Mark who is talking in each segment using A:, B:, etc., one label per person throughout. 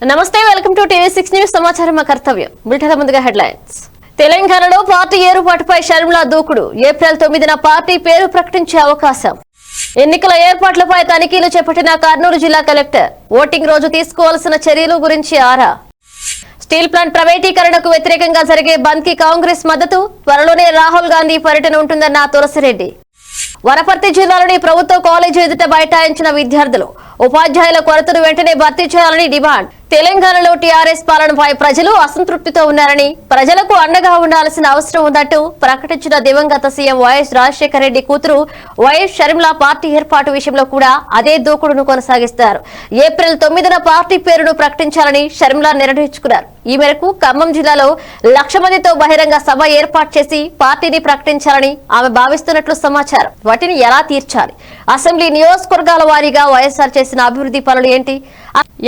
A: నమస్తే, welcome to టీవీ6 news. సమాచారం మా కర్తవ్యం. బులెటిన్ ముందుగా హెడ్లైన్స్. తెలంగాణలో పార్టీ ఏర్పాటుపై షర్మిల దూకుడు. ఏప్రిల్ 9న పార్టీ పేరు ప్రకటించే అవకాశం. ఎన్నికల ఏర్పాట్లపై తనిఖీలు చేపట్టిన కర్నూలు జిల్లా కలెక్టర్. ఓటింగ్ రోజు తీసుకోవాల్సిన చర్యల గురించి ఆరా. స్టీల్ ప్లాంట్ ప్రైవేటీకరణకు వ్యతిరేకంగా జరిగే బంద్ కి కాంగ్రెస్ మద్దతు. త్వరలోనే రాహుల్ గాంధీ పర్యటన ఉంటుందన్న తులసిరెడ్డి. వనపర్తి జిల్లాలోని ప్రభుత్వ కాలేజీ ఎదుట బైఠాయించిన విద్యార్థులు. ఉపాధ్యాయుల కొరతను వెంటనే భర్తీ చేయాలని డిమాండ్. తెలంగాణలో టీఆర్ఎస్ పాలనపై ప్రజలు అసంతృప్తితో ఉన్నారని, ప్రజలకు అండగా ఉండాల్సిన అవసరం ఉందంటూ ప్రకటించిన దివంగత సీఎం వైఎస్ రాజశేఖర రెడ్డి కూతురు వైఎస్ షర్మిల పార్టీ ఏర్పాటు విషయంలో కూడా అదే దూకుడును కొనసాగిస్తారు. ఏప్రిల్ 9న పార్టీ పేరును ప్రకటించాలని షర్మిల నిర్ణయించుకున్నారు. ఈ మేరకు ఖమ్మం జిల్లాలో 1,00,000 మందితో బహిరంగ సభ ఏర్పాటు చేసి పార్టీని ప్రకటించాలని ఆమె భావిస్తున్నట్లు సమాచారం. వాటిని ఎలా తీర్చాలి? అసెంబ్లీ నియోజకవర్గాల వారీగా వైఎస్ఆర్ చేసిన అభివృద్ధి పనులు ఏంటి?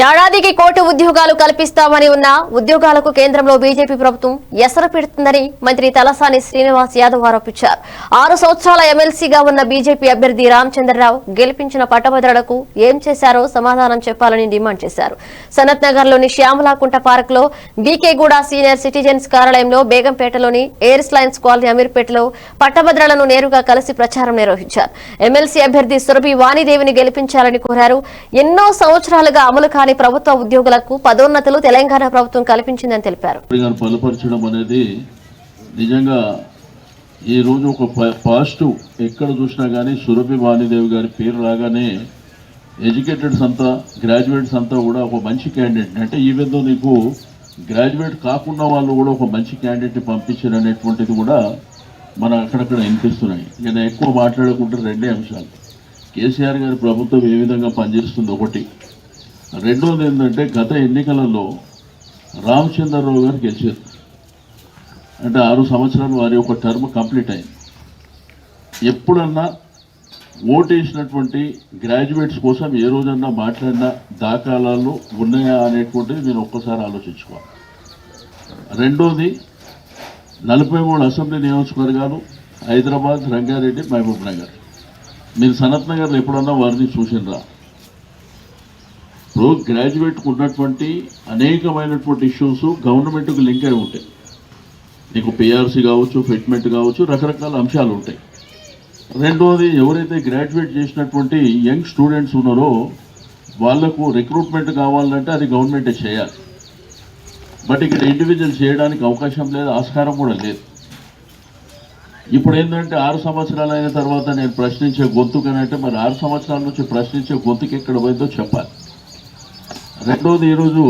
A: ఏడాదికి 1 కోటి ఉద్యోగాలు కల్పిస్తామని ఉన్న ఉద్యోగాలకు కేంద్రంలో బీజేపీ ప్రభుత్వం ఎసరు పెడుతుందని మంత్రి తలసాని శ్రీనివాస్ యాదవ్ ఆరోపించారు. 6 సంవత్సరాల ఎమ్మెల్సీగా ఉన్న బీజేపీ అభ్యర్థి రామచంద్రరావు గెలిపించిన పట్టభద్రులకు ఏం చేశారో సమాధానం చెప్పాలని డిమాండ్ చేశారు. సనత్ నగర్ లోని శ్యామలాకుంట పార్క్ లో, బీకేగూడ సీనియర్ సిటిజన్స్ కార్యాలయంలో, బేగంపేటలోని ఎయిర్స్ లైన్స్ కాలనీ అమీర్పేటలో పట్టభద్రులను నేరుగా కలిసి ప్రచారం నిర్వహించారు. ఎమ్మెల్సీ అభ్యర్థి సురభి వాణిదేవిని గెలిపించాలని కోరారు. ఎన్నో సంవత్సరాలుగా అమలు కాని ప్రభుత్వ ఉద్యోగులకు పదోన్నతులు తెలంగాణ ప్రభుత్వం కల్పించిందని తెలిపారు.
B: బలపరచడం అనేది నిజంగా ఈ రోజు ఒక పాజిటివ్. ఎక్కడ చూసినా కానీ సురభి వాణిదేవి గారి పేరు రాగానే ఎడ్యుకేటెడ్స్ అంతా, గ్రాడ్యుయేట్స్ అంతా కూడా ఒక మంచి క్యాండిడేట్, అంటే ఈవెందో నీకు గ్రాడ్యుయేట్ కాకుండా వాళ్ళు కూడా ఒక మంచి క్యాండిడేట్ని పంపించారు అనేటువంటిది కూడా మనం అక్కడక్కడ వినిపిస్తున్నాయి. నేను ఎక్కువ మాట్లాడకుంటే 2 అంశాలు. కేసీఆర్ గారి ప్రభుత్వం ఏ విధంగా పనిచేస్తుంది ఒకటి, రెండోది ఏంటంటే గత ఎన్నికలలో రామచంద్రరావు గారు గెలిచారు. అంటే 6 సంవత్సరాలు వారి ఒక టర్మ్ కంప్లీట్ అయింది. ఎప్పుడన్నా ఓటేసినటువంటి గ్రాడ్యుయేట్స్ కోసం ఏ రోజన్నా మాట్లాడిన దాఖలాలు ఉన్నాయా అనేటువంటిది మీరు ఒక్కసారి ఆలోచించుకోవాలి. రెండోది 43 అసెంబ్లీ నియోజకవర్గాలు, హైదరాబాద్, రంగారెడ్డి, మహబూబ్ నగర్. మీరు సనత్ నగర్లో ఎప్పుడన్నా వారిని చూసినరా? ఇప్పుడు గ్రాడ్యుయేట్కు ఉన్నటువంటి అనేకమైనటువంటి ఇష్యూస్ గవర్నమెంట్కు లింక్ అయి ఉంటాయి. నీకు పిఆర్సీ కావచ్చు, ఫిట్మెంట్ కావచ్చు, రకరకాల అంశాలు ఉంటాయి. రెండోది, ఎవరైతే గ్రాడ్యుయేట్ చేసినటువంటి యంగ్ స్టూడెంట్స్ ఉన్నారో వాళ్లకు రిక్రూట్మెంట్ కావాలంటే అది గవర్నమెంటే చేయాలి. బట్ ఇక్కడ ఇండివిజువల్ చేయడానికి అవకాశం లేదు, ఆస్కారం కూడా లేదు. ఇప్పుడు ఏంటంటే 6 సంవత్సరాలు అయిన తర్వాత నేను ప్రశ్నించే గొంతుకనంటే మరి 6 సంవత్సరాల నుంచి ప్రశ్నించే గొంతుకు ఎక్కడ పోయిందో చెప్పాలి. రెండోది, ఈరోజు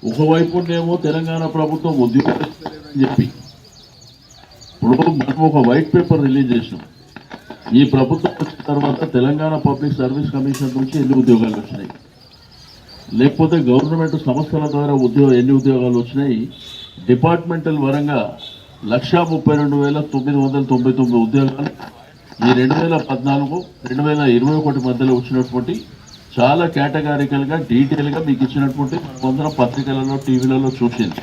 B: ఒకవైపునేమో తెలంగాణ ప్రభుత్వం ఉద్యోగాలు ఇస్తలేదని చెప్పి ఇప్పుడు మనం ఒక వైట్ పేపర్ రిలీజ్ చేసినాం. ఈ ప్రభుత్వం వచ్చిన తర్వాత తెలంగాణ పబ్లిక్ సర్వీస్ కమిషన్ నుంచి ఎన్ని ఉద్యోగాలు వచ్చినాయి, లేకపోతే గవర్నమెంట్ సంస్థల ద్వారా ఎన్ని ఉద్యోగాలు వచ్చినాయి, డిపార్ట్మెంటల్ పరంగా 132,999 ఉద్యోగాలు ఈ 2014-2021 మధ్యలో వచ్చినటువంటి చాలా కేటగారికల్గా డీటెయిల్గా మీకు ఇచ్చినటువంటి కొందరు పత్రికలలో, టీవీలలో చూసింది.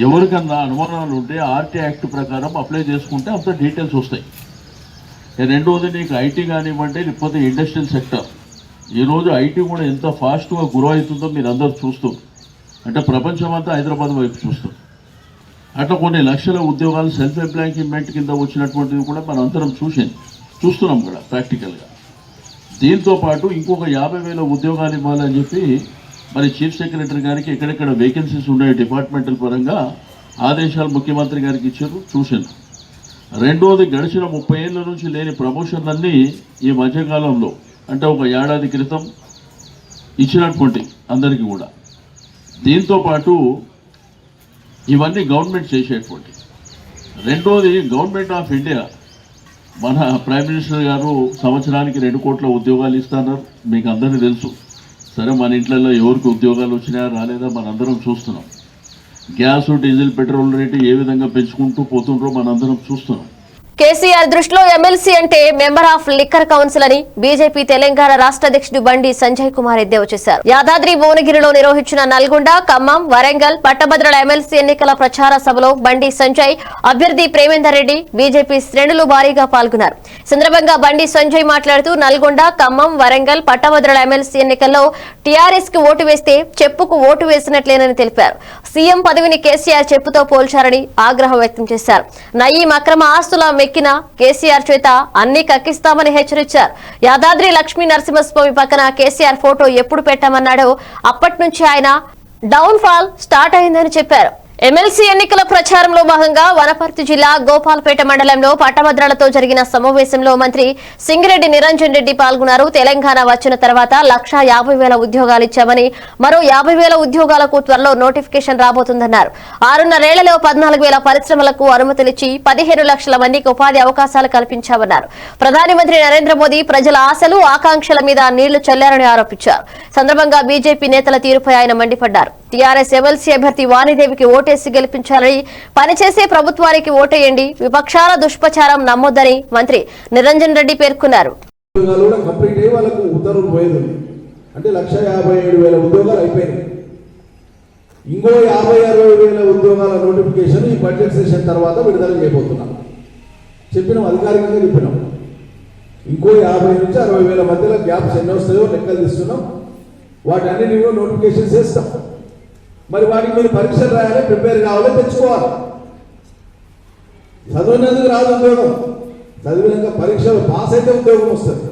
B: ఎవరికన్నా అనుమానాలు ఉంటే ఆర్టీ యాక్ట్ ప్రకారం అప్లై చేసుకుంటే అంత డీటెయిల్స్ వస్తాయి. రెండవది, నీకు ఐటీ కానివ్వండి, లేకపోతే ఇండస్ట్రియల్ సెక్టర్. ఈరోజు ఐటీ కూడా ఎంత ఫాస్ట్గా గ్రో అవుతుందో మీరు అందరూ చూస్తూ, అంటే ప్రపంచం అంతా హైదరాబాద్ వైపు చూస్తుంది. అట్లా కొన్ని లక్షల ఉద్యోగాలు సెల్ఫ్ ఎంప్లాయ్మెంట్ కింద వచ్చినటువంటివి కూడా మనం అందరం చూస్తున్నాం కూడా ప్రాక్టికల్గా. దీంతో పాటు ఇంకొక 50,000 ఉద్యోగాలు ఇవ్వాలని చెప్పి మరి చీఫ్ సెక్రటరీ గారికి ఎక్కడెక్కడ వేకెన్సీస్ ఉన్నాయి డిపార్ట్మెంటల్ పరంగా ఆదేశాలు ముఖ్యమంత్రి గారికి ఇచ్చారు, చూశాను. రెండోది, గడిచిన 30 ఏళ్ళ నుంచి లేని ప్రమోషన్లన్నీ ఈ మధ్యకాలంలో, అంటే ఒక ఏడాది క్రితం ఇచ్చినటువంటి అందరికీ కూడా. దీంతో పాటు ఇవన్నీ గవర్నమెంట్ చేసేటువంటి. రెండోది, గవర్నమెంట్ ఆఫ్ ఇండియా, మన ప్రైమ్ మినిస్టర్ గారు సంవత్సరానికి 2 కోట్ల ఉద్యోగాలు ఇస్తున్నారు, మీకు అందరికీ తెలుసు. సరే, మన ఇంట్లలో ఎవరికి ఉద్యోగాలు వచ్చినాయా రాలేదా మనందరం చూస్తున్నాం. గ్యాస్, డీజిల్, పెట్రోల్ రేటు ఏ విధంగా పెంచుకుంటూ పోతుండ్రో మనందరం చూస్తున్నాం.
A: కేసీఆర్ దృష్టిలో ఎమ్మెల్సీ అంటే మెంబర్ ఆఫ్ లిక్కర్ కౌన్సిల్ అని బీజేపీ తెలంగాణ రాష్ట్ర అధ్యక్షుడు బండి సంజయ్ కుమార్ ఎద్దేవా చేశారు. యాదాద్రి భువనగిరిలో నిర్వహించిన నల్గొండ, ఖమ్మం, వరంగల్, పట్టభద్రుల ఎమ్మెల్సీ ఎన్నికల ప్రచార సభలో బండి సంజయ్, అభ్యర్థి ప్రేమేందర్ రెడ్డి, బీజేపీ శ్రేణులు భారీగా పాల్గొన్నారు. సందర్భంగా బండి సంజయ్ మాట్లాడుతూ నల్గొండ, ఖమ్మం, వరంగల్, పట్టభద్రుల ఎమ్మెల్సీ ఎన్నికల్లో టీఆర్ఎస్ కి ఓటు వేస్తే చెప్పుకు ఓటు వేసినట్లేనని తెలిపారు. సీఎం పదవిని కేసీఆర్ చెప్పుతో పోల్చారని ఆగ్రహం వ్యక్తం చేశారు. నయీం అక్రమ ఆస్తుల మెక్కిన కేసీఆర్ చేత అన్ని కక్కిస్తామని హెచ్చరించారు. యాదాద్రి లక్ష్మీ నరసింహస్వామి పక్కన కేసీఆర్ ఫోటో ఎప్పుడు పెట్టామన్నాడో అప్పటి నుంచి ఆయన డౌన్ ఫాల్ స్టార్ట్ అయిందని చెప్పారు. ఎమ్మెల్సీ ఎన్నికల ప్రచారంలో భాగంగా వనపర్తి జిల్లా గోపాల్పేట మండలంలో పట్టభద్రులతో జరిగిన సమావేశంలో మంత్రి సింగిరెడ్డి నిరంజన్ రెడ్డి పాల్గొన్నారు. తెలంగాణ వచ్చిన తర్వాత 1,50,000 ఉద్యోగాలు ఇచ్చామని, మరో 50,000 ఉద్యోగాలకు త్వరలో నోటిఫికేషన్ రాబోతుందన్నారు. 6.5 ఏళ్లలో 14,000 పరిశ్రమలకు అనుమతులిచ్చి 15 లక్షల మందికి ఉపాధి అవకాశాలు కల్పించామన్నారు. ప్రధానమంత్రి నరేంద్ర మోదీ ప్రజల ఆశలు, ఆకాంక్షల మీద నీళ్లు చల్లారని ఆరోపించారు. సందర్భంగా బీజేపీ నేతల తీరుపై ఆయన మండిపడ్డారు. టీఆర్ఎస్ ఎమ్మెల్సీ అభ్యర్థి వాణిదేవికి ఓటేసి గెలిపించాలని, పనిచేసే ప్రభుత్వానికి ఓటేయండి, విపక్షాల దుష్ప్రచారం నమ్మొద్దని మంత్రి నిరంజన్ రెడ్డి పేర్కొన్నారు.
C: అంటే 1,57,000 ఉద్యోగాలు అయిపోయినాయి. ఇంకో 50,000-60,000 ఉద్యోగాల నోటిఫికేషన్ ఈ బడ్జెట్ సెషన్ తర్వాత విడుదల చేయబోతున్నాం. చెప్పినాం, అధికారికంగా చెప్పినాం. ఇంకో 50,000 నుంచి 60,000 మధ్యలో గ్యాప్స్ ఎన్ని వస్తాయో లెక్కలు తీస్తున్నాం. వాటన్ని నోటిఫికేషన్ చేస్తాం. మరి వాటికి మీరు పరీక్షలు రాయాలి, ప్రిపేర్ కావాలి, తెచ్చుకోవాలి. చదివినందుకు రాదు ఉద్యోగం, చదివినాక పరీక్షలు పాస్ అయితే ఉద్యోగం వస్తుంది.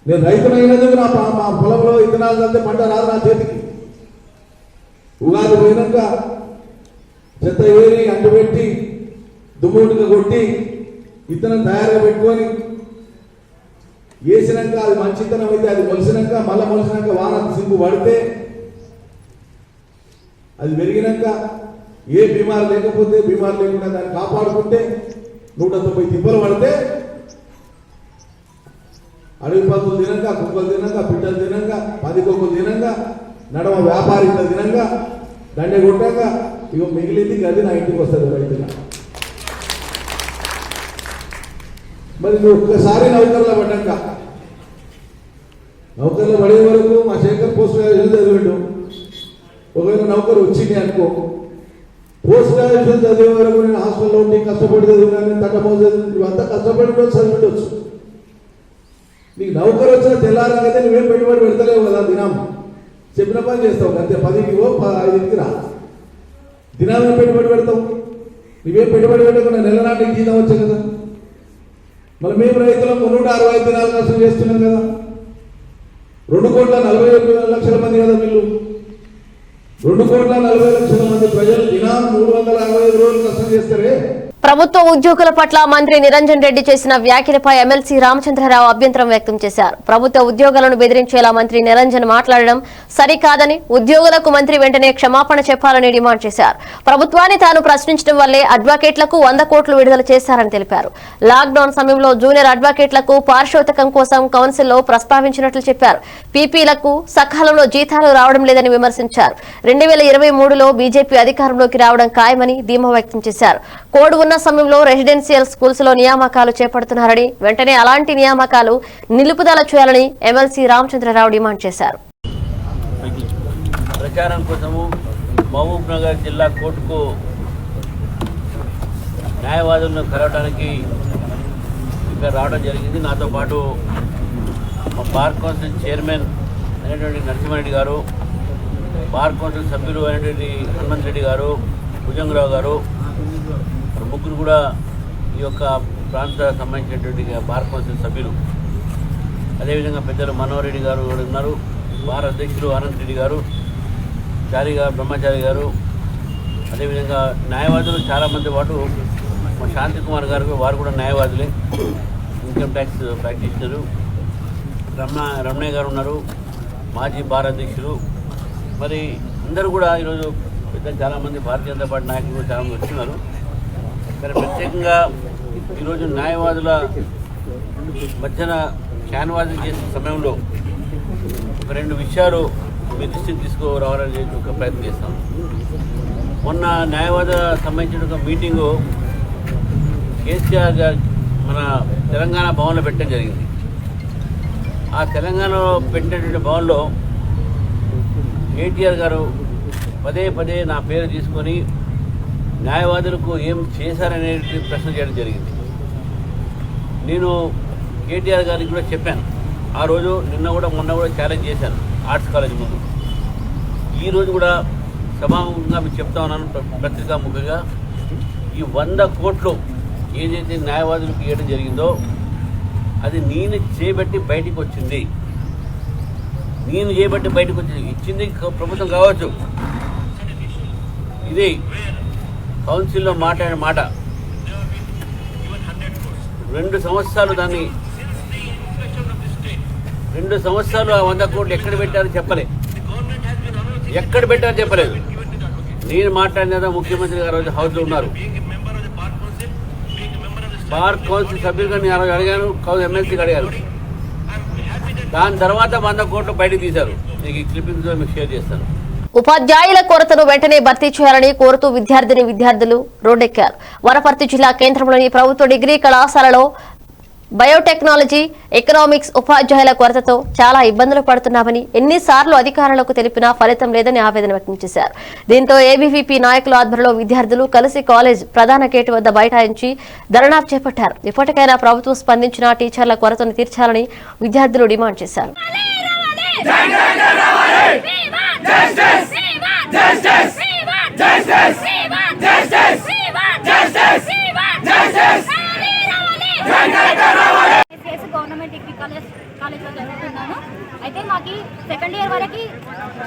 C: నేను రైతునైనందుకు మా పొలంలో ఇత్తనాలు చల్లితే పంట రాదు నా చేతికి. ఉగాది పోయినాక చెత్త ఏరి అంటుపెట్టి దుమ్ముడిగా కొట్టి ఇత్తనం తయారుగా పెట్టుకొని వేసినాక అది మంచి ఇత్తనం అయితే అది మొలిసినాక మళ్ళీ మొలిసినాక వాన సింపు పడితే అది పెరిగినాక ఏ బీమారు లేకపోతే బీమారు లేకుండా దాన్ని కాపాడుకుంటే 190 తిప్పలు పడితే అడవి పందులు తినంగా, కుక్కలు తినంగా, పిట్టలు తినంగా, 10 కుక్కలు తినంగా, నడమ వ్యాపారిత తినంగా, దండే కొట్టాక ఇక మిగిలింది గది నా ఇంటికి వస్తుంది రైతుగా. మరి నువ్వు ఒక్కసారి నౌకర్లో పడ్డాక, నౌకర్లో పడే వరకు మా శేఖర్ పోస్ట్ గ్రాడ్యుయేషన్ చదివాడు. ఒకవేళ నౌకరు వచ్చింది అనుకో, పోస్ట్ గ్రాడ్యుయేషన్ చదివే వరకు నేను హాస్టల్లో ఉండి కష్టపడి చదివినాను, తగ్గమోజు ఇవంతా కష్టపడి చదివిండొచ్చు. నీకు నౌకరు వచ్చిన తెల్లారకైతే నువ్వేం పెట్టుబడి పెడతలేవు కదా. దినం చెప్పిన పని చేస్తావు అంతే. 10కి 5కి రా, దినాలను పెట్టుబడి పెడతావు. నువ్వేం పెట్టుబడి పెట్టకుండా నెల నాటికి జీతం వచ్చాయి కదా. మరి మేము రైతులం 165 దినాలు కష్టం చేస్తున్నాం కదా. 2,40,00,000 మంది కదా వీళ్ళు. 2,40,00,000 మంది ప్రజలు దినం 365 రోజులు కష్టం చేస్తారే.
A: ప్రభుత్వ ఉద్యోగుల పట్ల మంత్రి నిరంజన్ రెడ్డి చేసిన వ్యాఖ్యలపై ఎమ్మెల్సీ రామచంద్రరావు అభ్యంతరం వ్యక్తం చేశారు. ప్రభుత్వ ఉద్యోగులను బెదిరించేలా మంత్రి నిరంజన్ మాట్లాడడం సరికాదని, ఉద్యోగులకు మంత్రి వెంటనే క్షమాపణ చెప్పాలని డిమాండ్ చేశారు. ప్రభుత్వాన్ని తాను ప్రశ్నించడం వల్లే అడ్వకేట్లకు 100 కోట్లు విడుదల చేశారని తెలిపారు. లాక్డౌన్ సమయంలో జూనియర్ అడ్వకేట్లకు పారితోషికం కోసం కౌన్సిల్లో ప్రస్తావించినట్లు చెప్పారు. పీపీలకు సకాలంలో జీతాలు రావడం లేదని విమర్శించారు. 2023లో బీజేపీ అధికారంలోకి రావడం ఖాయమని ధీమా వ్యక్తం చేశారు. కోడ్ ఉన్న సమయంలో రెసిడెన్షియల్ స్కూల్స్ లో నియామకాలు చేపడుతున్నారని, వెంటనే అలాంటి నియామకాలు నిలుపుదల చేయాలని ఎమ్మెల్సీ రామచంద్రరావు డిమాండ్ చేశారు.
D: ప్రచారం కోసము మహబూబ్ నగర్ జిల్లా కోర్టుకు న్యాయవాదులను కలవడానికి ఇక్కడ రావడం జరిగింది. నాతో పాటు మా బార్ కౌన్సిల్ చైర్మన్ అయినటువంటి నరసింహారెడ్డి గారు, బార్ కౌన్సిల్ సభ్యులు అయినటువంటి హనుమంత్ రెడ్డి గారు, భుజంగరావు గారు, ముగ్గురు కూడా ఈ యొక్క ప్రాంత సంబంధించినటువంటి బార్ కౌన్సిల్ సభ్యులు. అదేవిధంగా పెద్దలు మనోహర్ రెడ్డి గారు కూడా ఉన్నారు, బార్ అధ్యక్షులు ఆనంద్ రెడ్డి గారు, బ్రహ్మచారి గారు, అదేవిధంగా న్యాయవాదులు చాలామంది పాటు మా శాంతి కుమార్ గారు, వారు కూడా న్యాయవాదులే, ఇన్కమ్ ట్యాక్స్ ప్రాక్టీషనరు. రమణయ్య గారు ఉన్నారు, మాజీ బార్ అధ్యక్షులు. మరి అందరూ కూడా ఈరోజు పెద్ద చాలామంది భారతీయ జనతా పార్టీ నాయకులు చాలామంది వచ్చినారు. మరి ప్రత్యేకంగా ఈరోజు న్యాయవాదుల మధ్యన క్యాన్వాసింగ్ చేసిన సమయంలో ఒక 2 విషయాలు మీ దృష్టికి తీసుకురావాలని ఒక ప్రయత్నం చేస్తాం. మొన్న న్యాయవాద సంబంధించిన ఒక మీటింగు కేసీఆర్ గారు మన తెలంగాణ భవన్లో పెట్టడం జరిగింది. ఆ తెలంగాణలో పెట్టినటువంటి భవన్లో కేటీఆర్ గారు పదే పదే నా పేరు తీసుకొని న్యాయవాదులకు ఏం చేశారనే ప్రశ్న చేయడం జరిగింది. నేను కేటీఆర్ గారికి కూడా చెప్పాను. ఆ రోజు నిన్న కూడా మొన్న కూడా ఛాలెంజ్ చేశాను ఆర్ట్స్ కాలేజ్ ముందు. ఈరోజు కూడా సభాముఖంగా మీకు చెప్తా ఉన్నాను, పత్రికా ముఖంగా, ఈ 100 కోట్లు ఏదైతే న్యాయవాదులకు ఇవ్వడం జరిగిందో అది నేను చేపట్టి బయటికి వచ్చింది. ఇచ్చింది ప్రభుత్వం కావచ్చు. ఇది కౌన్సిల్లో మాట్లాడిన మాట. 2 సంవత్సరాలు దాన్ని 2 సంవత్సరాలు ఆ 100 కోట్లు ఎక్కడ పెట్టారో చెప్పలేదు. నేను మాట్లాడిన ముఖ్యమంత్రి గారు రోజు హౌస్లో ఉన్నారు. బార్ కౌన్సిల్ సభ్యులుగా నేను అడిగాను, ఎమ్మెల్సీకి అడిగాను. దాని తర్వాత 100 కోట్లు బయటకు తీశారు. మీకు ఈ క్లిప్పింగ్స్ మీకు షేర్ చేస్తాను.
A: ఉపాధ్యాయుల కొరతను వెంటనే భర్తీ చేయాలని కోరుతూ విద్యార్థులు రోడ్డెక్కారు. వనపర్తి జిల్లా కేంద్రంలోని ప్రభుత్వ డిగ్రీ కళాశాలలో బయోటెక్నాలజీ, ఎకనామిక్స్ ఉపాధ్యాయుల కొరతతో చాలా ఇబ్బందులు పడుతున్నామని ఎన్నిసార్లు అధికారులకు తెలిపినా ఫలితం లేదని ఆవేదన వ్యక్తం చేశారు. దీంతో ఏబీవీపీ నాయకుల ఆధ్వర్యంలో విద్యార్థులు కలిసి కాలేజ్ ప్రధాన గేటు వద్ద బైఠాయించి ధర్నా చేపట్టారు. ఇప్పటికైనా ప్రభుత్వం స్పందించిన టీచర్ల కొరతను తీర్చాలని విద్యార్థులు డిమాండ్ చేశారు.
E: గవర్నమెంట్ డిగ్రీ కాలేజ్లో చదువుతున్నాను. అయితే మాకు సెకండ్ ఇయర్ వరకు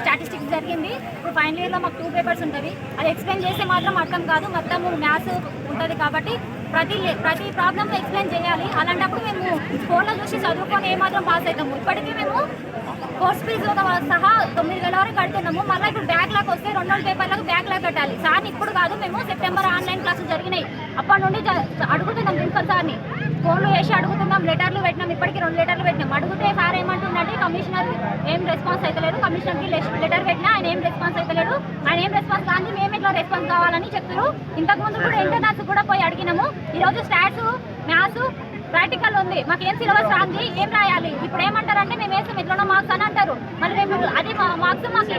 E: స్టాటిస్టిక్స్ జరిగింది. ఇప్పుడు ఫైనల్ ఇయర్లో మాకు 2 పేపర్స్ ఉంటుంది. అది ఎక్స్ప్లెయిన్ చేస్తే మాత్రం అర్థం కాదు, మొత్తం మ్యాథ్స్ ఉంటుంది. కాబట్టి ప్రతి ప్రాబ్లమ్ ఎక్స్ప్లెయిన్ చేయాలి. అలాంటప్పుడు మేము ఫోన్లో చూసి చదువుకొని ఏమాత్రం పాస్ అవుతాము. ఇప్పటికీ మేము కోర్స్ ఫీజు సహా 9,000 వరకు కడుతున్నాము. మళ్ళీ ఇప్పుడు బ్యాక్లాగ్ వస్తే 2 పేపర్లకు బ్యాక్లాగ్ కట్టాలి. సార్ ఇప్పుడు కాదు, మేము సెప్టెంబర్ ఆన్లైన్ క్లాసులు జరిగినాయి అప్పటి నుండి అడుగుతున్నాం ప్రిన్సిపల్ సార్ని. ఫోన్లు వేసి అడుగుతున్నాం, లెటర్లు పెట్టినాం. ఇప్పటికీ 2 లెటర్లు పెట్టినాం. అడిగితే సార్ ఏమంటుందంటే కమిషనర్ ఏం రెస్పాన్స్ అవుతలేడు. కమిషనర్కి లెటర్ పెట్టినా ఆయన ఏం రెస్పాన్స్ అవుతలేడు. ఆయన ఏం రెస్పాన్స్ కానీ మేము ఇట్లా రెస్పాన్స్ కావాలని చెప్తారు. ఇంతకుముందు కూడా ఇంటర్నల్స్ కూడా పోయి అడిగినాము. ఈరోజు స్టాట్స్, మ్యాథ్స్ ప్రాక్టికల్ ఉంది. మాకు ఏం సిలబస్ రాంది, ఏం రాయాలి. ఇప్పుడు ఏమంటారంటే మేము వేస్తాం ఎట్లా మార్క్స్ అని అంటారు. మరి మేము అది మార్క్స్ మాకు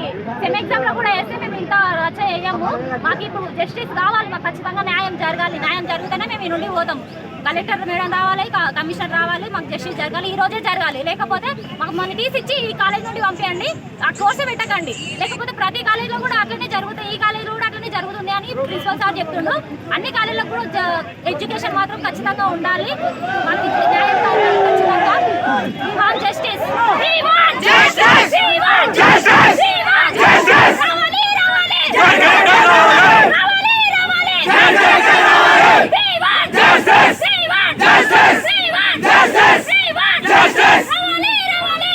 E: సెమ్ ఎగ్జామ్లో కూడా వేస్తే మేము ఇంత రచ్చ వేయము. మాకు ఇప్పుడు జస్టిస్ కావాలి, మాకు ఖచ్చితంగా న్యాయం జరగాలి. న్యాయం జరిగితేనే మేము ఈ నుండి పోతాం. కలెక్టర్ మేడం రావాలి, కమిషనర్ రావాలి, మాకు జస్టిస్ జరగాలి, ఈ రోజే జరగాలి. లేకపోతే మాకు మన తీసిచ్చి ఈ కాలేజ్ నుండి పంపించండి, ఆ కోర్సు పెట్టకండి. లేకపోతే ప్రతి కాలేజ్లో కూడా అట్లనే జరుగుతుంది, ఈ కాలేజ్లో కూడా అట్లనే జరుగుతుంది అని ప్రిన్సిపల్ సార్ చెప్తుండ్రు. అన్ని కాలేజ్లకు కూడా ఎడ్యుకేషన్ మాత్రం ఖచ్చితంగా ఉండాలి. మనకి న్యాయం కావాలి ఖచ్చితంగా. We want justice. We want justice. We want justice. We want justice. రావాలి రావాలి. రావాలి రావాలి. We want justice. We want justice. We want justice. We want justice. రావాలి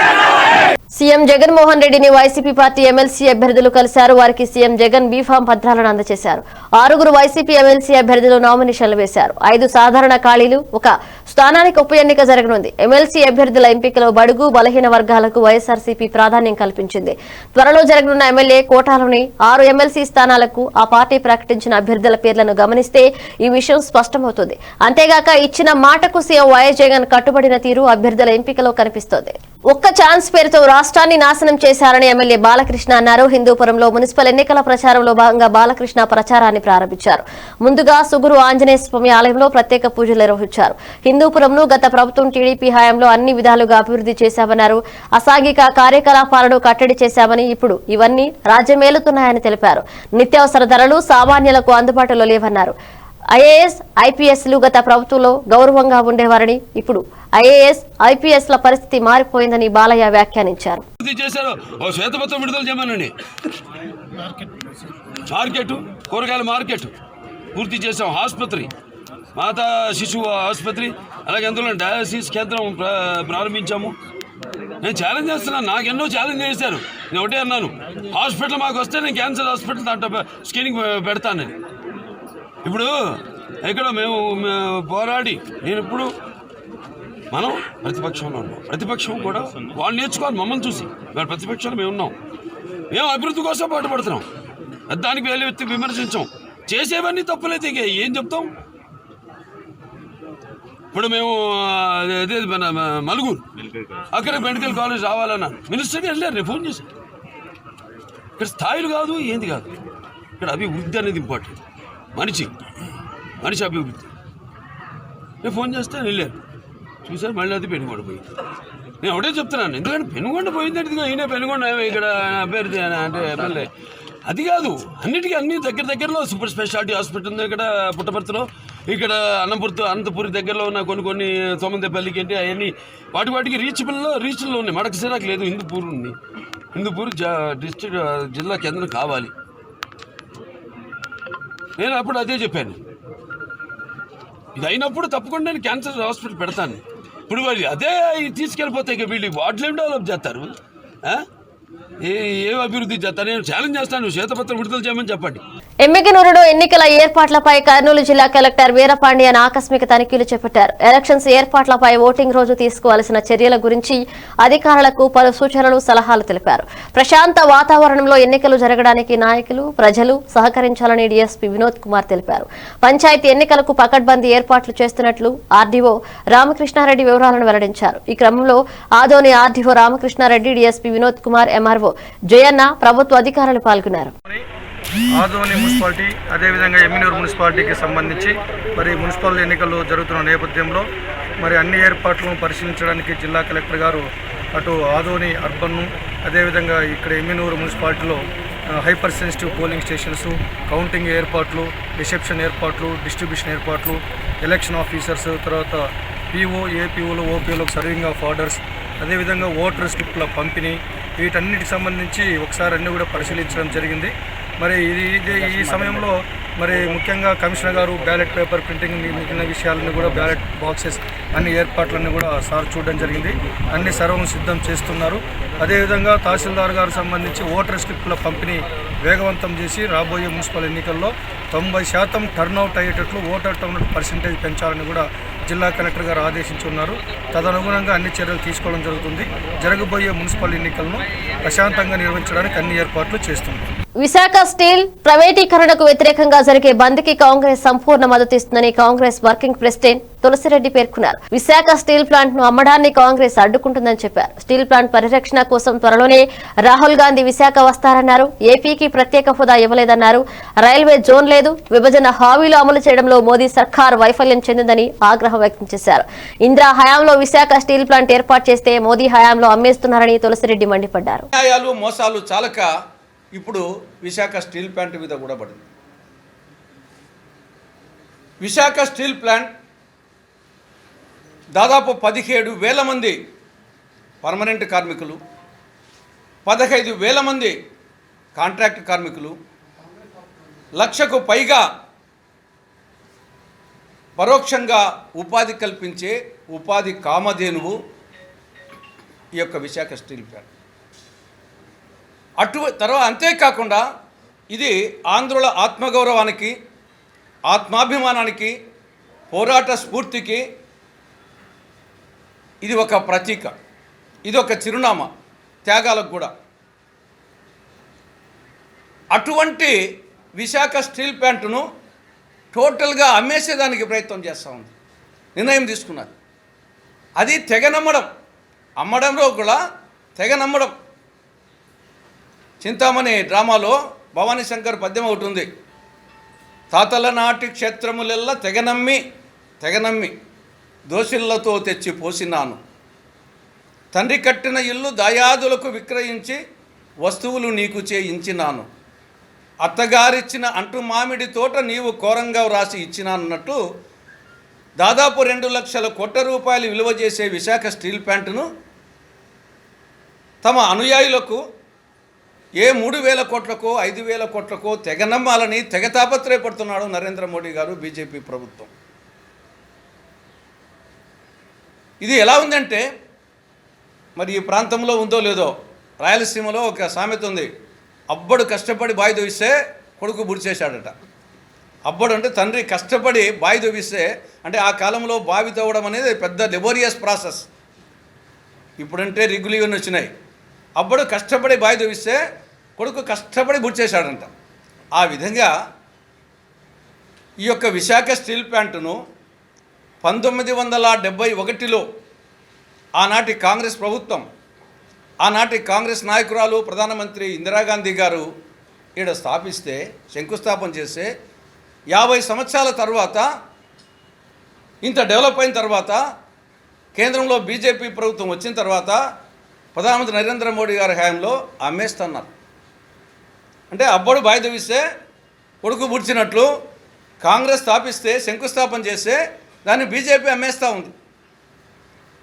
E: రావాలి.
A: సీఎం జగన్మోహన్ రెడ్డిని వైసీపీ పార్టీ ఎమ్మెల్సీ అభ్యర్థులు కలిశారు. వారికి సీఎం జగన్ బీఫామ్ పత్రాలను అందజేశారు. 6 వైసీపీ ఎమ్మెల్సీ అభ్యర్థులు నామినేషన్లు వేశారు. 5 సాధారణ ఖాళీలు, 1 స్థానానికి ఉప ఎన్నిక జరగనుంది. ఎమ్మెల్సీ అభ్యర్థుల ఎంపికలో బడుగు బలహీన వర్గాలకు వైఎస్ఆర్సీపీ ప్రాధాన్యం కల్పించింది. త్వరలో జరగనున్న ఎమ్మెల్యే కోటాలోని 6 ఎమ్మెల్సీ స్థానాలకు ఆ పార్టీ ప్రకటించిన అభ్యర్థుల పేర్లను గమనిస్తే ఈ విషయం స్పష్టమవుతుంది. అంతేగాక ఇచ్చిన మాటకు సీఎం వైఎస్ జగన్ కట్టుబడిన తీరు అభ్యర్థుల ఎంపికలో కనిపిస్తోంది. ఒక్క ఛాన్స్ పేరుతో రాష్ట్రాన్ని నాశనం చేశారని ఎమ్మెల్యే బాలకృష్ణ అన్నారు. హిందూపురంలో మున్సిపల్ ఎన్నికల ప్రచారంలో భాగంగా బాలకృష్ణ ప్రచారాన్ని ప్రారంభించారు. ముందుగా సుగురు ఆంజనేయ స్వామి ఆలయంలో ప్రత్యేక పూజలు నిర్వహించారు. హిందూపురంను గత ప్రభుత్వం టీడీపీ హయాంలో అన్ని విధాలుగా అభివృద్ధి చేశామన్నారు. అసాంఘిక కార్యకలాపాలను కట్టడి చేశామని, ఇప్పుడు ఇవన్నీ రాజ్యమేలుతున్నాయని తెలిపారు. నిత్యావసర ధరలు సామాన్యులకు అందుబాటులో లేవన్నారు. ఐఏఎస్, ఐపీఎస్లు గత ప్రభుత్వంలో గౌరవంగా ఉండేవారని, ఇప్పుడు ఐఏఎస్, ఐపీఎస్ల పరిస్థితి మారిపోయిందని బాలయ్య వ్యాఖ్యానించారు.
F: శ్వేతపత్రం విడుదల చేయమనండి. మార్కెట్, కూరగాయల మార్కెట్ పూర్తి చేసాం. ఆసుపత్రి, మాతా శిశువు ఆసుపత్రి, అలాగే అందులో డయాలసిస్ కేంద్రం ప్రారంభించాము. నేను ఛాలెంజ్ చేస్తున్నాను. నాకు ఎన్నో ఛాలెంజ్ చేశారు. నేను ఒకటే అన్నాను, హాస్పిటల్ మాకు వస్తే నేను క్యాన్సర్ హాస్పిటల్ దాంట్లో స్క్రీనింగ్ పెడతానని. ఇప్పుడు ఇక్కడ మేము పోరాడి, నేను ఇప్పుడు మనం ప్రతిపక్షంలో ఉన్నాం. ప్రతిపక్షం కూడా వాళ్ళు నేర్చుకోవాలి మమ్మల్ని చూసి. వాళ్ళ ప్రతిపక్షంలో మేము ఉన్నాం. మేము అభివృద్ధి కోసం పాటుపడుతున్నాం. దానికి వేలు ఎత్తి విమర్శించాం. చేసేవన్నీ తప్పులైతే ఏం చెప్తాం? ఇప్పుడు మేము అదే మన మలుగురు అక్కడ మెడికల్ కాలేజ్ రావాలన్నా మినిస్టర్కి వెళ్ళారు. నేను ఫోన్ చేశాను. ఇక్కడ స్థాయిలు కాదు ఏంది కాదు, ఇక్కడ అభివృద్ధి అనేది ఇంపార్టెంట్. మనిషి అభివృద్ధి. నేను ఫోన్ చేస్తే వెళ్ళాను, చూసాను, మళ్ళీ అది పెనుగొండ పోయింది. నేను ఒకటే చెప్తున్నాను, ఎందుకంటే పెనుగొండ పోయింది అంటే ఈయన పెనుగొండ ఇక్కడ అభ్యర్థి అంటే ఎమ్మెల్యే అది కాదు. అన్ని దగ్గరలో సూపర్ స్పెషాలిటీ హాస్పిటల్ ఉంది ఇక్కడ పుట్టపర్తిలో, ఇక్కడ అనంతపురి దగ్గరలో ఉన్న కొన్ని తొమ్మిదిపల్లికి ఏంటి అవన్నీ వాటికి రీచ్లో ఉన్నాయి. మడకసిరాకు లేదు, హిందూపూర్ డిస్ట్రిక్ట్ జిల్లా కేంద్రం కావాలి. నేను అప్పుడు అదే చెప్పాను. ఇది అయినప్పుడు తప్పకుండా నేను క్యాన్సర్ హాస్పిటల్ పెడతాను. ఇప్పుడు వాళ్ళు అదే తీసుకెళ్ళిపోతే ఇక వీళ్ళు వాటిలో ఏం డెవలప్ చేస్తారు, ఏ అభివృద్ధి చేస్తారు? నేను ఛాలెంజ్ చేస్తాను, శ్వేతపత్రం విడుదల చేయమని చెప్పండి.
A: ఎమ్మిగనూరులో ఎన్నికల ఏర్పాట్లపై కర్నూలు జిల్లా కలెక్టర్ వీరపాండియన్ ఆకస్మిక తనిఖీలు చేపట్టారు. ఎలక్షన్స్ ఏర్పాట్లపై ఓటింగ్ రోజు తీసుకోవాల్సిన చర్యల గురించి అధికారులకు పలు సూచనలు, సలహాలు తెలిపారు. ప్రశాంత వాతావరణంలో ఎన్నికలు జరగడానికి నాయకులు, ప్రజలు సహకరించాలని డీఎస్పీ వినోద్ కుమార్ తెలిపారు. పంచాయతీ ఎన్నికలకు పకడ్బందీ ఏర్పాట్లు చేస్తున్నట్లు ఆర్డీఓ రామకృష్ణారెడ్డి వివరాలను వెల్లడించారు. ఈ క్రమంలో Adoni RDO Ramakrishna Reddy, DSP Vinod Kumar, MRO Jayanna, ప్రభుత్వ అధికారులు పాల్గొన్నారు.
G: ఆదోని మున్సిపాలిటీ అదేవిధంగా ఎమ్మిగనూరు మున్సిపాలిటీకి సంబంధించి మరి మున్సిపల్ ఎన్నికలు జరుగుతున్న నేపథ్యంలో మరి అన్ని ఏర్పాట్లను పరిశీలించడానికి జిల్లా కలెక్టర్ గారు అటు ఆదోని అర్బన్ను అదేవిధంగా ఇక్కడ ఎమ్మిగనూరు మున్సిపాలిటీలో hyper sensitive polling stations, counting ఏర్పాట్లు, రిసెప్షన్ ఏర్పాట్లు, డిస్ట్రిబ్యూషన్ ఏర్పాట్లు, ఎలక్షన్ ఆఫీసర్స్, తర్వాత పీఓ, ఏపీఓలు, ఓపీఓలకు సర్వింగ్ ఆఫ్ ఆర్డర్స్, అదేవిధంగా ఓటర్ స్లిప్ల పంపిణీ, వీటన్నిటికి సంబంధించి ఒకసారి అన్నీ కూడా పరిశీలించడం జరిగింది. మరి ఈ సమయంలో మరి ముఖ్యంగా కమిషనర్ గారు బ్యాలెట్ పేపర్ ప్రింటింగ్ మిగిలిన విషయాలను కూడా బ్యాలెట్ బాక్సెస్ అన్ని ఏర్పాట్లన్నీ కూడా సార్ చూడడం జరిగింది. అన్ని సర్వం సిద్ధం చేస్తున్నారు. అదేవిధంగా తహసీల్దార్ గారు సంబంధించి ఓటర్ స్లిప్ల పంపిణీ వేగవంతం చేసి రాబోయే మున్సిపల్ ఎన్నికల్లో 90% టర్నౌట్ అయ్యేటట్లు ఓటర్ టర్నౌట్ పర్సెంటేజ్ పెంచాలని కూడా జిల్లా కలెక్టర్ గారు ఆదేశించున్నారు. తదనుగుణంగా అన్ని చర్యలు తీసుకోవడం జరుగుతుంది. జరగబోయే మున్సిపల్ ఎన్నికలను ప్రశాంతంగా నిర్వహించడానికి అన్ని ఏర్పాట్లు చేస్తున్నారు.
A: విశాఖ స్టీల్ ప్రైవేటీకరణకు వ్యతిరేకంగా జరిగే బంద్కి కాంగ్రెస్ సంపూర్ణ మద్దతు ఇస్తుందని కాంగ్రెస్ వర్కింగ్ ప్రెసిడెంట్ తులసిరెడ్డి పేర్కొన్నారు. విశాఖ స్టీల్ ప్లాంట్ ను అమ్మడాన్ని కాంగ్రెస్ అడ్డుకుంటుందని చెప్పారు. స్టీల్ ప్లాంట్ పరిరక్షణ కోసం త్వరలోనే రాహుల్ గాంధీ విశాఖ వస్తారన్నారు. ఏపీకి ప్రత్యేక హోదా ఇవ్వలేదన్నారు. రైల్వే జోన్ లేదు. విభజన హామీలు అమలు చేయడంలో మోదీ సర్కార్ వైఫల్యం చెందిందని ఆగ్రహం వ్యక్తం చేశారు. ఇందిరా హయాంలో విశాఖ స్టీల్ ప్లాంట్ ఏర్పాటు చేస్తే మోదీ హయాంలో అమ్మేస్తున్నారని తులసిరెడ్డి మండిపడ్డారు.
H: మోసాలు చాలక ఇప్పుడు విశాఖ స్టీల్ ప్లాంట్ మీద కూడా పడింది. విశాఖ స్టీల్ ప్లాంట్ దాదాపు 17,000 మంది పర్మనెంట్ కార్మికులు, 15,000 మంది కాంట్రాక్ట్ కార్మికులు, 1,00,000కు పైగా పరోక్షంగా ఉపాధి కల్పించే ఉపాధి కామధేనువు ఈ యొక్క విశాఖ స్టీల్ ప్లాంట్. తర్వాత అంతేకాకుండా ఇది ఆంధ్రుల ఆత్మగౌరవానికి, ఆత్మాభిమానానికి, పోరాట స్ఫూర్తికి ఇది ఒక ప్రతీక, ఇది ఒక చిరునామా, త్యాగాలకు కూడా. అటువంటి విశాఖ స్టీల్ ప్లాంట్ను టోటల్గా అమ్మేసేదానికి ప్రయత్నం చేస్తూ ఉంది, నిర్ణయం తీసుకున్నారు. అది తెగ నమ్మడం, అమ్మడంలో కూడా తెగ నమ్మడం. చింతామణి డ్రామాలో భవానీ శంకర్ పద్యం ఒకటి ఉంది. తాతల నాటి క్షేత్రములెల్లా తెగనమ్మి దోషులతో తెచ్చి పోసినాను. తండ్రి కట్టిన ఇల్లు దాయాదులకు విక్రయించి వస్తువులు నీకు చేయించినాను. అత్తగారిచ్చిన అంటు మామిడి తోట నీవు ఘోరంగా వ్రాసి ఇచ్చినానన్నట్టు దాదాపు 2 లక్షల కోట్ల రూపాయలు విలువ చేసే విశాఖ స్టీల్ ప్లాంట్ను తమ అనుయాయులకు ఏ 3,000 కోట్లకో 5,000 కోట్లకో తెగ నమ్మాలని తెగ తాపత్రయపడుతున్నాడు నరేంద్ర మోడీ గారు, బీజేపీ ప్రభుత్వం. ఇది ఎలా ఉందంటే మరి ఈ ప్రాంతంలో ఉందో లేదో, రాయలసీమలో ఒక సామెత ఉంది, అబ్బడు కష్టపడి బావి దొవిస్తే కొడుకు బుడిచేశాడట. అబ్బడు అంటే తండ్రి కష్టపడి బావి దొవిస్తే, అంటే ఆ కాలంలో బావి తవ్వడం అనేది పెద్ద లెబోరియస్ ప్రాసెస్. ఇప్పుడంటే రిగ్గులు ఇవన్నీ వచ్చినాయి. అబ్బడు కష్టపడి బావి దొవిస్తే కొడుకు కష్టపడి బుడిచేశాడంట. ఆ విధంగా ఈ యొక్క విశాఖ స్టీల్ ప్లాంట్ను 1971లో ఆనాటి కాంగ్రెస్ ప్రభుత్వం, ఆనాటి కాంగ్రెస్ నాయకురాలు ప్రధానమంత్రి ఇందిరాగాంధీ గారు ఈడ స్థాపిస్తే, శంకుస్థాపన చేస్తే 50 సంవత్సరాల తర్వాత, ఇంత డెవలప్ అయిన తర్వాత, కేంద్రంలో బీజేపీ ప్రభుత్వం వచ్చిన తర్వాత ప్రధానమంత్రి నరేంద్ర మోడీ గారి హయాంలో అమ్మేస్తున్నారు. అంటే అబ్బడు బాయిదవిస్తే కొడుకు పుడిచినట్లు కాంగ్రెస్ స్థాపిస్తే, శంకుస్థాపన చేస్తే దాన్ని బీజేపీ అమ్మేస్తూ ఉంది.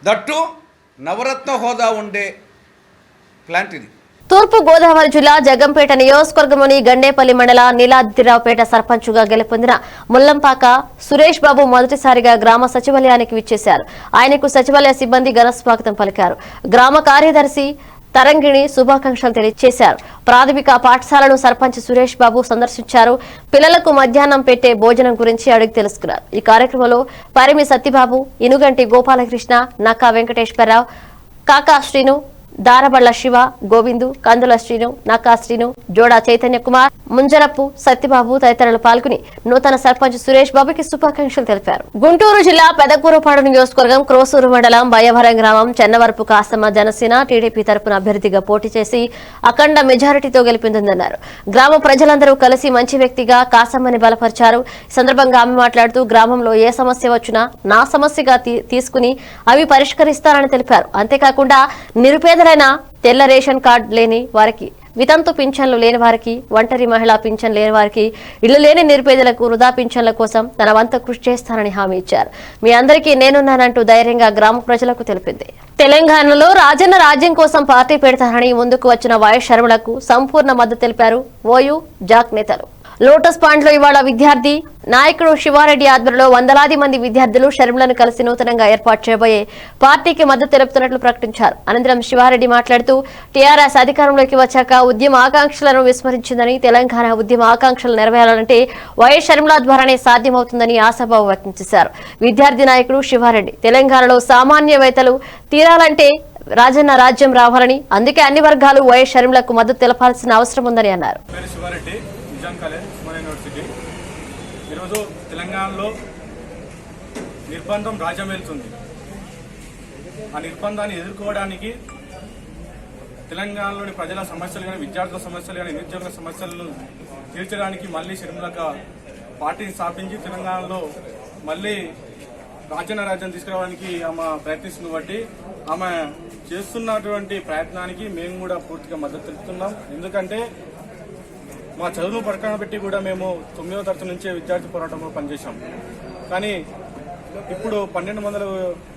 H: దట్టు నవరత్న హోదా ఉండే ప్లాంట్ ఇది.
A: తూర్పు గోదావరి జిల్లా జగంపేట నియోజకవర్గంలోని గండేపల్లి మండల నీలాద్రిరావుపేట సర్పంచుగా గెలుపొందిన ముల్లంపాక సురేష్ బాబు మొదటిసారిగా గ్రామ సచివాలయానికి విచ్చేశారు. ఆయనకు సచివాలయ సిబ్బంది ఘన స్వాగతం పలికారు. గ్రామ కార్యదర్శి తరంగిణి శుభాకాంక్షలు తెలియజేశారు. ప్రాథమిక పాఠశాలను సర్పంచ్ సురేష్ బాబు సందర్శించారు. పిల్లలకు మధ్యాహ్నం పెట్టే భోజనం గురించి అడిగి తెలుసుకున్నారు. ఈ కార్యక్రమంలో పరిమి సత్యబాబు, ఇనుగంటి గోపాలకృష్ణ, నక్కా వెంకటేశ్వరరావు, కాకా శ్రీను, దారబళ్ల శివ, గోవిందు, కందుల శ్రీను, నక్కా శ్రీను, జోడా చైతన్య కుమార్, ముంజరప్పు సత్యబాబు తదితరులు పాల్గొని నూతన సర్పంచ్ సురేష్ బాబుకి శుభాకాంక్షలు తెలిపారు. గుంటూరు జిల్లా పెదకూరపాడు నియోజకవర్గం క్రోసూరు మండలం బయ్యవరం గ్రామం చెన్నవరపు కాసమ్మ జనసేన టీడీపీ తరపున అభ్యర్థిగా పోటీ చేసి అఖండ మెజారిటీతో గెలిపిందన్నారు. గ్రామ ప్రజలందరూ కలిసి మంచి వ్యక్తిగా కాసమ్మని బలపరిచారు. ఈ సందర్భంగా ఆమె మాట్లాడుతూ గ్రామంలో ఏ సమస్య వచ్చినా నా సమస్యగా తీసుకుని అవి పరిష్కరిస్తారని తెలిపారు. అంతేకాకుండా నిరుపేద తెల్ల రేషన్ కార్డు లేని వారికి, వితంతు పింఛన్లు లేని వారికి, ఒంటరి మహిళా పింఛన్ లేని వారికి, ఇళ్లు లేని నిరుపేదలకు వృధా పింఛన్ల కోసం తన వంతు కృషి చేస్తానని హామీ ఇచ్చారు. మీ అందరికీ నేనున్నానంటూ ధైర్యంగా గ్రామ ప్రజలకు తెలిపింది. తెలంగాణలో రాజన్న రాజ్యం కోసం పార్టీ పెడతారని ముందుకు వచ్చిన వైఎస్ షర్మిలకు సంపూర్ణ మద్దతు తెలిపారు ఓయూ జాక్ నేతలు. లోటస్ పాయింట్ లో ఇవాళ విద్యార్థి నాయకుడు శివారెడ్డి ఆధ్వర్యంలో వందలాది మంది విద్యార్థులు షర్మిలను కలిసి నూతనంగా ఏర్పాటు చేయబోయే పార్టీకి మద్దతు తెలుపుతున్నట్లు ప్రకటించారు. అనంతరం శివారెడ్డి మాట్లాడుతూ టీఆర్ఎస్ అధికారంలోకి వచ్చాక ఉద్యమ ఆకాంక్షలను విస్మరించిందని, తెలంగాణ ఉద్యమ ఆకాంక్షలు నెరవేరాలంటే వైఎస్ షర్మిల ద్వారానే సాధ్యమవుతుందని ఆశాభావం వ్యక్తం చేశారు. విద్యార్థి నాయకుడు శివారెడ్డి తెలంగాణలో సామాన్యవేత్తలు తీరాలంటే రాజన్న రాజ్యం రావాలని, అందుకే అన్ని వర్గాలు వైఎస్ షర్మిలకు మద్దతు తెలపాల్సిన అవసరం ఉందని అన్నారు.
G: ఈరోజు తెలంగాణలో నిర్బంధం రాజ్యం వెళ్తుంది. ఆ నిర్బంధాన్ని ఎదుర్కోవడానికి తెలంగాణలోని ప్రజల సమస్యలు కానీ, విద్యార్థుల సమస్యలు కానీ, నిరుద్యోగుల సమస్యలను తీర్చడానికి మళ్ళీ షర్మిలక పార్టీని స్థాపించి తెలంగాణలో మళ్ళీ రాజన్న రాజ్యం తీసుకురావడానికి ఆమె ప్రయత్నిస్తుంది. బట్టి ఆమె చేస్తున్నటువంటి ప్రయత్నానికి మేము కూడా పూర్తిగా మద్దతు తెలుపుతున్నాం. ఎందుకంటే మా చదువును పక్కన పెట్టి కూడా మేము 9వ తరగతి నుంచే విద్యార్థి పోరాటంలో పనిచేశాం. కానీ ఇప్పుడు 1200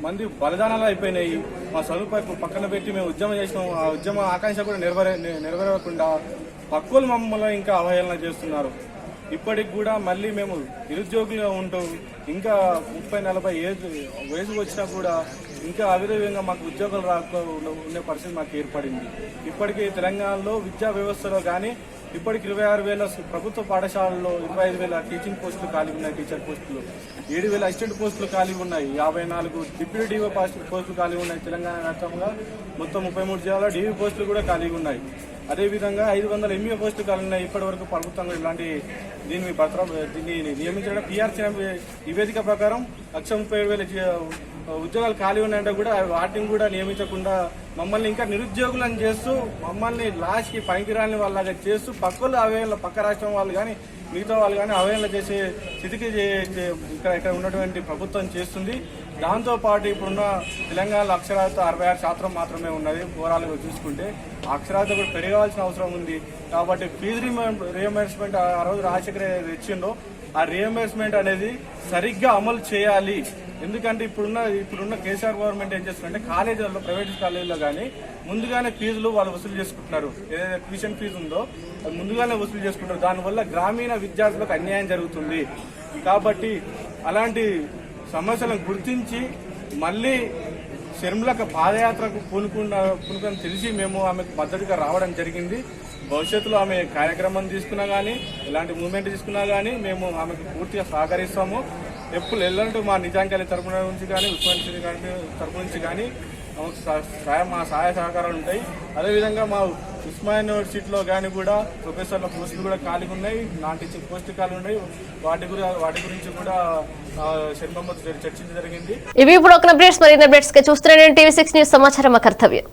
G: మంది బలిదానాలు అయిపోయినాయి. మా చదువు పక్కన పెట్టి మేము ఉద్యమం చేసినాం. ఆ ఉద్యమ ఆకాంక్ష కూడా నెరవేరకుండా పక్కులు మమ్మల్ని ఇంకా అవహేళన చేస్తున్నారు. ఇప్పటికి కూడా మళ్ళీ మేము నిరుద్యోగులుగా ఉంటూ ఇంకా 30-40 వయసు వచ్చినా కూడా ఇంకా అవిధంగా మాకు ఉద్యోగాలు ఉండే పరిస్థితి మాకు ఏర్పడింది. ఇప్పటికీ తెలంగాణలో విద్యా వ్యవస్థలో కానీ ఇప్పటికి 26,000 ప్రభుత్వ పాఠశాలల్లో 25,000 టీచింగ్ పోస్టులు ఖాళీ ఉన్నాయి. టీచర్ పోస్టులు 7,000 అసిస్టెంట్ పోస్టులు ఖాళీ ఉన్నాయి. 54 డిప్యూటీ డీఓ పోస్టులు ఖాళీ ఉన్నాయి. తెలంగాణ వ్యాప్తంగా మొత్తం 33 జిల్లాలో డీవీ పోస్టులు కూడా ఖాళీగా ఉన్నాయి. అదేవిధంగా 500 ఎంఈఓ పోస్టులు ఖాళీ ఉన్నాయి. ఇప్పటి వరకు ప్రభుత్వంలో ఇలాంటి దీన్ని నియమించడం పీఆర్సీ నివేదిక ప్రకారం 137,000 ఉద్యోగాలు ఖాళీ ఉన్నాయంటే కూడా వాటిని కూడా నియమించకుండా మమ్మల్ని ఇంకా నిరుద్యోగులను చేస్తూ, మమ్మల్ని లాస్ట్కి పనికిరాని వాళ్ళగా చేస్తూ పక్కలు అవహేళన, పక్క రాష్ట్రం వాళ్ళు కానీ మిగతా వాళ్ళు కానీ అవహేళన చేసే స్థితికి ఇక్కడ ఉన్నటువంటి ప్రభుత్వం చేస్తుంది. దాంతోపాటు ఇప్పుడున్న తెలంగాణలో అక్షరాస్యత 66% మాత్రమే ఉన్నది. ఓవరాల్గా చూసుకుంటే అక్షరాస్యత కూడా పెరగాల్సిన అవసరం ఉంది. కాబట్టి ఫీజు రియంబర్స్మెంట్ ఆ రోజు రాజశేఖర ఇచ్చిండో ఆ రియంబర్స్మెంట్ అనేది సరిగ్గా అమలు చేయాలి. ఎందుకంటే ఇప్పుడున్న కేసీఆర్ గవర్నమెంట్ ఏం చేస్తుందంటే కాలేజీలలో, ప్రైవేట్ కాలేజీలో కానీ ముందుగానే ఫీజులు వాళ్ళు వసూలు చేసుకుంటున్నారు. ఏదైతే ట్యూషన్ ఫీజు ఉందో అది ముందుగానే వసూలు చేసుకుంటారు. దానివల్ల గ్రామీణ విద్యార్థులకు అన్యాయం జరుగుతుంది. కాబట్టి అలాంటి సమస్యలను గుర్తించి మళ్ళీ షర్మిలక పాదయాత్రకు పూనుకొని తెలిసి మేము ఆమెకు మద్దతుగా రావడం జరిగింది. భవిష్యత్తులో ఆమె కార్యక్రమం తీసుకున్నా కానీ, ఎలాంటి మూవ్మెంట్ తీసుకున్నా కానీ మేము ఆమెకు పూర్తిగా సహకరిస్తాము. ఎప్పుడు ఎల్లంటూ మా నిజాంకాలి తరపు నుంచి కానీ, ఉస్మాన్ తరపు నుంచి కానీ మా సహాయ సహకారాలు ఉంటాయి. అదేవిధంగా మా ఉస్మానియా యూనివర్సిటీలో కానీ కూడా ప్రొఫెసర్ల పోస్టులు కూడా ఖాళీగా ఉన్నాయి, నాన్ టీచింగ్ పోస్టులు ఖాళీ ఉన్నాయి. వాటి గురించి కూడా షర్మిలమ్మ చర్చించడం జరిగింది.
A: ఇవి ఇప్పుడు ఒక అప్డేట్స్, మరిన్ని అప్డేట్స్ కి చూస్తున్నాను టీవీ 6 న్యూస్ సమాచారం కర్తవ్యం.